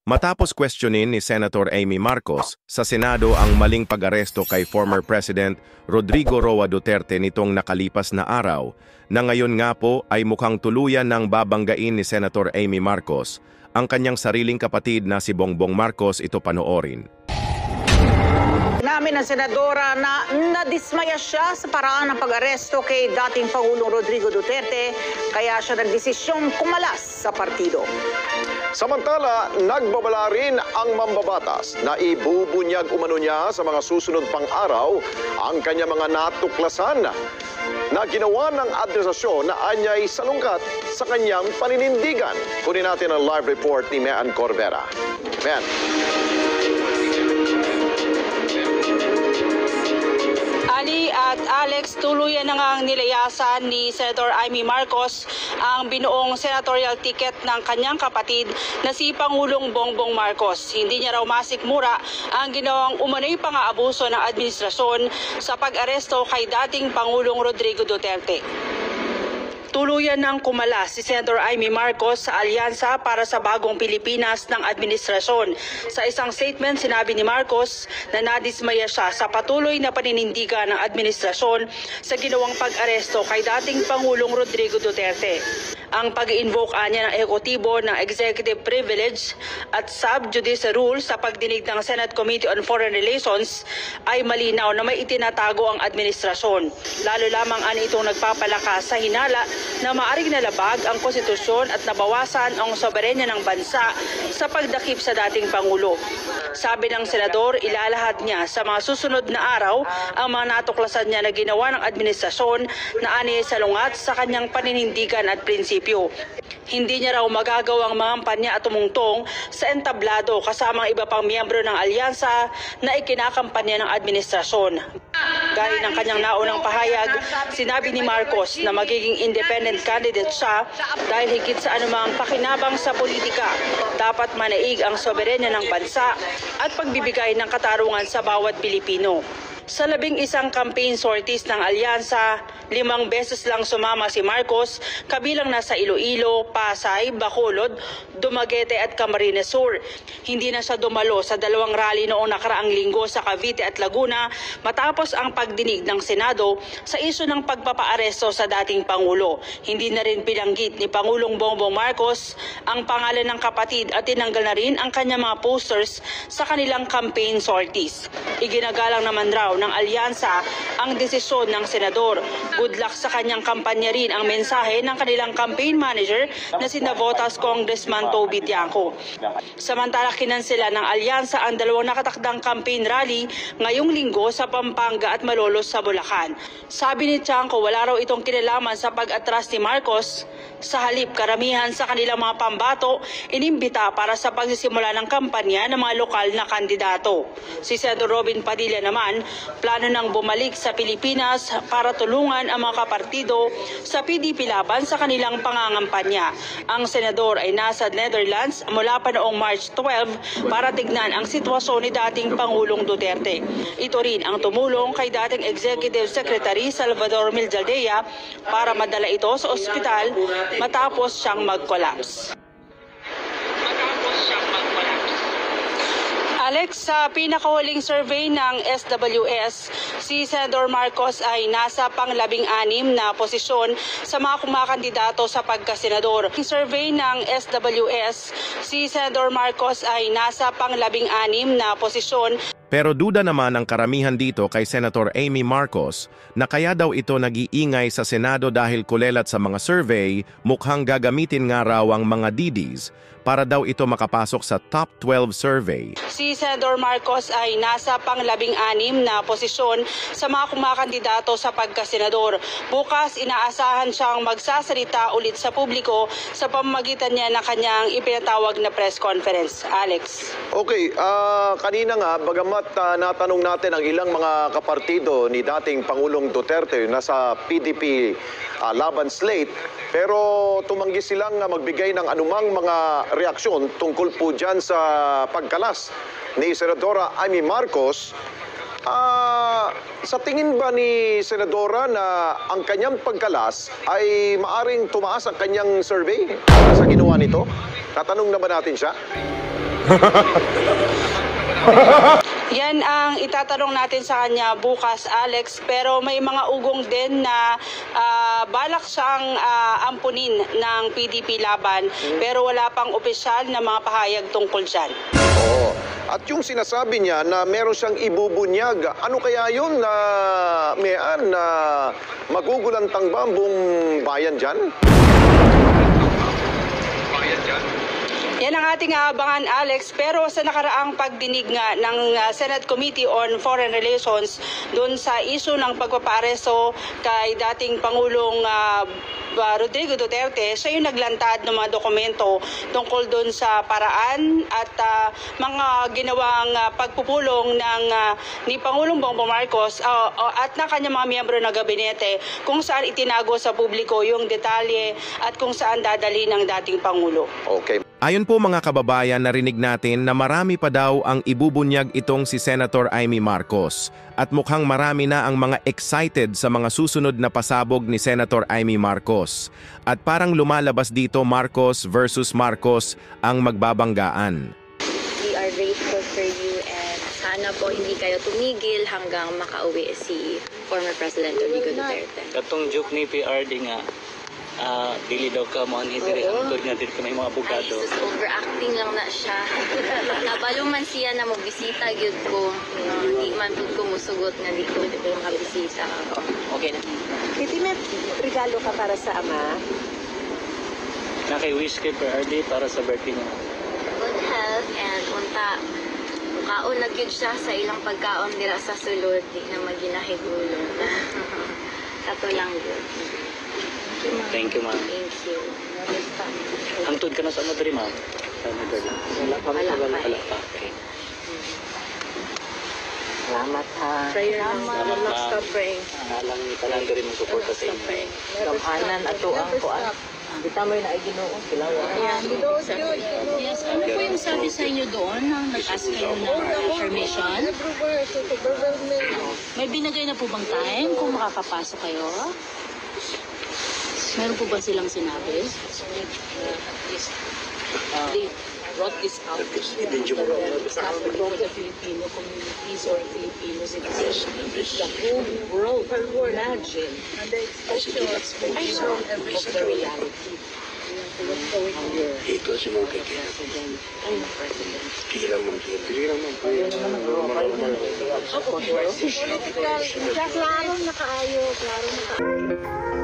Matapos questionin ni Senator Amy Marcos sa Senado ang maling pag-aresto kay former President Rodrigo Roa Duterte nitong nakalipas na araw, na ngayon nga po ay mukhang tuluyan ng babanggain ni Senator Amy Marcos ang kanyang sariling kapatid na si Bongbong Marcos. Ito panoorin. Namin ang senadora na nadismaya siya sa paraan ng pag-aresto kay dating Pangulong Rodrigo Duterte, kaya siya nagdesisyong kumalas sa partido. Samantala, nagbabala rin ang mambabatas na ibubunyag umano niya sa mga susunod pang araw ang kanya mga natuklasan na ginawa ng administrasyon na anyay salungkat sa kanyang paninindigan. Kunin natin ang live report ni Mean Corbera. Mean. Ali at Alex, tuluyan na ngang nilayasan ni Senator Amy Marcos ang binuong senatorial ticket ng kanyang kapatid na si Pangulong Bongbong Marcos. Hindi niya raw masikmura ang ginawang umano'y pang-aabuso ng administrasyon sa pag-aresto kay dating Pangulong Rodrigo Duterte. Tuluyan ng kumalas si Senator Amy Marcos sa alyansa para sa bagong Pilipinas ng administrasyon. Sa isang statement, sinabi ni Marcos na nadismaya siya sa patuloy na paninindigan ng administrasyon sa ginawang pag-aresto kay dating Pangulong Rodrigo Duterte. Ang pag-invoke niya ng ehekutibo ng executive privilege at sub judice rule sa pagdinig ng Senate Committee on Foreign Relations ay malinaw na may itinatago ang administrasyon. Lalo lamang itong nagpapalakas sa hinala na maaring nalabag ang konstitusyon at nabawasan ang soberenya ng bansa sa pagdakip sa dating Pangulo. Sabi ng senador, ilalahad niya sa mga susunod na araw ang mga natuklasan niya na ginawa ng administrasyon na aniyay salungat sa kanyang paninindigan at prinsipyo. Hindi niya raw magagawang mangampanya at tumungtong sa entablado kasama ang iba pang miyembro ng alyansa na ikinakampanya ng administrasyon. Gaya ng kanyang naunang pahayag, sinabi ni Marcos na magiging independent candidate siya dahil higit sa anumang pakinabang sa politika, dapat manaig ang soberenya ng bansa at pagbibigay ng katarungan sa bawat Pilipino. Sa 11 campaign sorties ng alyansa, 5 beses lang sumama si Marcos, kabilang nasa Iloilo, Pasay, Bacolod, Dumaguete at Camarines Sur. Hindi na siya dumalo sa 2 rally noong nakaraang linggo sa Cavite at Laguna matapos ang pagdinig ng Senado sa isyu ng pagpapaaresto sa dating Pangulo. Hindi na rin pinanggit ni Pangulong Bongbong Marcos ang pangalan ng kapatid at tinanggal na rin ang kanyang mga posters sa kanilang campaign sorties. Iginagalang naman raw ng alyansa ang desisyon ng senador. Good luck sa kanyang kampanya rin ang mensahe ng kanilang campaign manager na si Navotas Congressman Toby Tiangco. Samantala, kinansela ng alyansa ang 2 nakatakdang campaign rally ngayong linggo sa Pampanga at Malolos sa Bulacan. Sabi ni Tiangco, wala raw itong kinalaman sa pag-atras ni Marcos. Sa halip, karamihan sa kanilang mga pambato inimbita para sa pagsisimula ng kampanya ng mga lokal na kandidato. Si Senador Robin Padilla naman, plano nang bumalik sa Pilipinas para tulungan ang mga kapartido sa PDP laban sa kanilang pangangampanya. Ang senador ay nasa Netherlands mula pa noong March 12 para tignan ang sitwasyon ni dating Pangulong Duterte. Ito rin ang tumulong kay dating Executive Secretary Salvador Miljaldea para madala ito sa ospital matapos siyang mag-collapse. Alex, sa pinakahuling survey ng SWS, si Senator Marcos ay nasa pang-16 na posisyon sa mga kumakandidato sa pagkasenador. Sa survey ng SWS, si Senator Marcos ay nasa pang-16 na posisyon. Pero duda naman ang karamihan dito kay Senator Amy Marcos na kaya daw ito nag-iingay sa Senado dahil kulelat sa mga survey, mukhang gagamitin nga raw ang mga DDs para daw ito makapasok sa top 12 survey. Si Senator Marcos ay nasa pang-16 na posisyon sa mga kumakandidato sa pagkasenador. Bukas, inaasahan siyang magsasalita ulit sa publiko sa pamamagitan niya na kanyang ipinatawag na press conference. Alex. Okay, kanina nga, bagamat natanong natin ang ilang mga kapartido ni dating Pangulong Duterte na sa PDP laban slate, pero tumanggi silang magbigay ng anumang mga reaksyon tungkol po dyan sa pagkalas ni Senadora Amy Marcos. Sa tingin ba ni Senadora na ang kanyang pagkalas ay maaring tumaas ang kanyang survey sa ginawa nito? Tatanong na ba natin siya? Yan ang itatanong natin sa kanya bukas, Alex. Pero may mga ugong din na balak siyang ampunin ng PDP laban. Pero wala pang opisyal na mga pahayag tungkol dyan. Oo. At yung sinasabi niya na meron siyang ibubunyag, ano kaya yun na na magugulantang ba ang buong bayan dyan? Yan ang ating aabangan, Alex. Pero sa nakaraang pagdinig nga ng Senate Committee on Foreign Relations doon sa issue ng pagpapaaresto kay dating Pangulong Rodrigo Duterte, siya yung naglantad ng mga dokumento tungkol doon sa paraan at mga ginawang pagpupulong ni Pangulong Bongbong Marcos at ng kanyang mga miyembro ng gabinete kung saan itinago sa publiko yung detalye at kung saan dadali ng dating Pangulo. Okay. Ayon po mga kababayan, narinig natin na marami pa daw ang ibubunyag itong si Senator Amy Marcos. At mukhang marami na ang mga excited sa mga susunod na pasabog ni Senator Amy Marcos. At parang lumalabas dito Marcos versus Marcos ang magbabanggaan. We are grateful for you and sana po hindi kayo tumigil hanggang makauwi si former President Rodrigo Duterte. Katong joke ni PRD nga, dili daw ka mo hindi rin ang nga din ko may mga Ay, abogado. sus, overacting lang na siya. Nabalo man siya na magbisita gyud ko. Hindi man pud ko musugot nga di ko makabisita. Okay na. Titi, may regalo ka para sa ama? Nakay-wish kay PRD para sa birthday niya. Good health and unta kaon na gyud siya sa ilang pagkaon dira sa sulod di na maginahigulo. Kato lang gyud. Thank you, ma'am. Thank you. Hangtod ka na sa Madrid, ma'am. Sa Madrid. Wala pa. Wala pa. Okay. Salamat ha. Prayer lang. Salamat, ma'am. Stop praying. Nalang talang rin mo suporta sa inyo. Kamahanan ato ang kuan. Kita mo na ay Ginoo sila. Yes, ano po yung sabi sa inyo doon nang nag-ask kayo ng permission? May binigay na po bang time kung makakapasok kayo? Meron po ba silang sinabi? They brought this out for the Filipino communities or Filipino citizens. The whole world imagine the expectation of the reality. What's going on here? President and the President. Klaro na kaayo, klaro na kaayo.